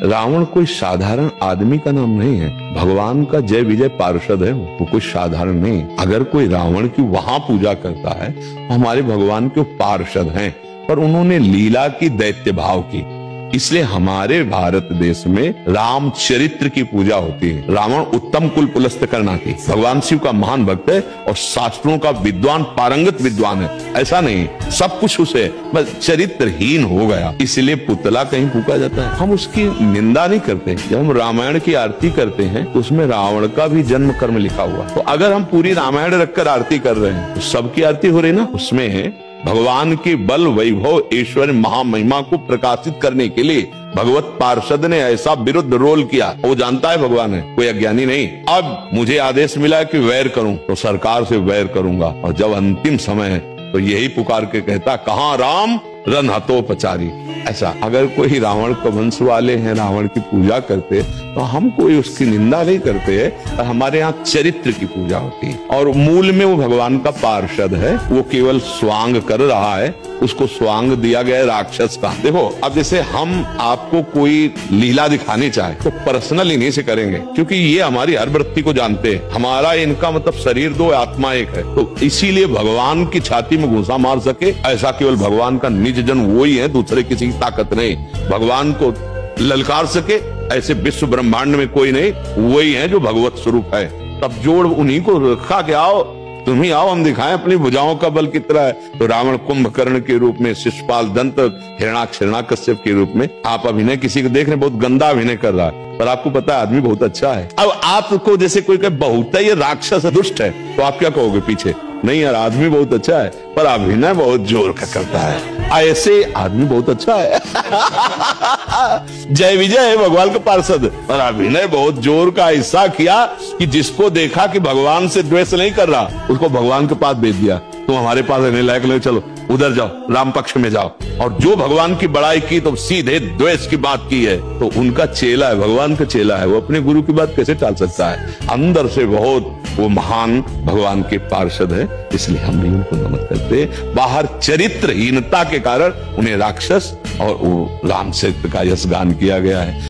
रावण कोई साधारण आदमी का नाम नहीं है, भगवान का जय विजय पार्षद है वो कोई साधारण नहीं। अगर कोई रावण की वहां पूजा करता है, हमारे भगवान के पार्षद हैं, पर उन्होंने लीला की, दैत्य भाव की। इसलिए हमारे भारत देश में रामचरित्र की पूजा होती है। रावण उत्तम कुल पुलस्त करना की, भगवान शिव का महान भक्त है और शास्त्रों का विद्वान, पारंगत विद्वान है। ऐसा नहीं सब कुछ उसे बस चरित्रहीन हो गया, इसलिए पुतला कहीं फूका जाता है। हम उसकी निंदा नहीं करते। जब हम रामायण की आरती करते हैं तो उसमें रावण का भी जन्म कर्म लिखा हुआ। तो अगर हम पूरी रामायण रखकर आरती कर रहे हैं तो सबकी आरती हो रही ना। उसमें भगवान के बल, वैभव, ऐश्वर्य, महामहिमा को प्रकाशित करने के लिए भगवत पार्षद ने ऐसा विरुद्ध रोल किया। वो जानता है भगवान है, कोई अज्ञानी नहीं। अब मुझे आदेश मिला कि वैर करूं तो सरकार से वैर करूंगा, और जब अंतिम समय है तो यही पुकार के कहता, कहां राम रन हतोपचारी। ऐसा अगर कोई रावण को वंश वाले हैं, रावण की पूजा करते, तो हम कोई उसकी निंदा नहीं करते हैं। पर हमारे यहाँ चरित्र की पूजा होती है और मूल में वो भगवान का पार्षद है। वो केवल स्वांग कर रहा है, उसको स्वांग दिया गया है राक्षस का। देखो अब जैसे हम आपको कोई लीला दिखानी चाहे तो पर्सनल इन्हीं से करेंगे, क्योंकि ये हमारी हर वृत्ति को जानते हैं। हमारा इनका मतलब शरीर दो, आत्मा एक है। तो इसीलिए भगवान की छाती में घूंसा मार सके ऐसा केवल भगवान का निज जन वो ही है, दूसरे किसी की ताकत नहीं। भगवान को ललकार सके ऐसे विश्व ब्रह्मांड में कोई नहीं, वही है जो भगवत स्वरूप है। तब जोड़ उन्हीं को रखा के आओ, तुम ही आओ, हम दिखाएं अपनी भुजाओं का बल कितना है। तो रावण कुंभकर्ण के रूप में, शिशुपाल, दंत, हिरण्याक्ष, हिरण्याकश्यप के रूप में आप अभिनय किसी को देख रहे, बहुत गंदा अभिनय कर रहा है, पर आपको पता है आदमी बहुत अच्छा है। अब आपको जैसे कोई कहे बहुत है ये राक्षस है, दुष्ट है, तो आप क्या कहोगे पीछे? नहीं यार, आदमी बहुत अच्छा है पर अभिनय बहुत जोर का करता है। ऐसे आदमी बहुत अच्छा है जय विजय है भगवान का पार्षद, और अभिनय बहुत जोर का ऐसा किया कि जिसको देखा कि भगवान से द्वेष नहीं कर रहा, उसको भगवान के पास भेज दिया। तुम हमारे पास रहने लायक नहीं, चलो उधर जाओ, राम पक्ष में जाओ। और जो भगवान की बड़ाई की तो सीधे द्वेष की बात की है। तो उनका चेला है, भगवान का चेला है, वो अपने गुरु की बात कैसे टाल सकता है? अंदर से बहुत वो महान भगवान के पार्षद है, इसलिए हम भी उनको नमन करते। बाहर चरित्रहीनता के कारण उन्हें राक्षस और वो रामचरित्र का यश गान किया गया है।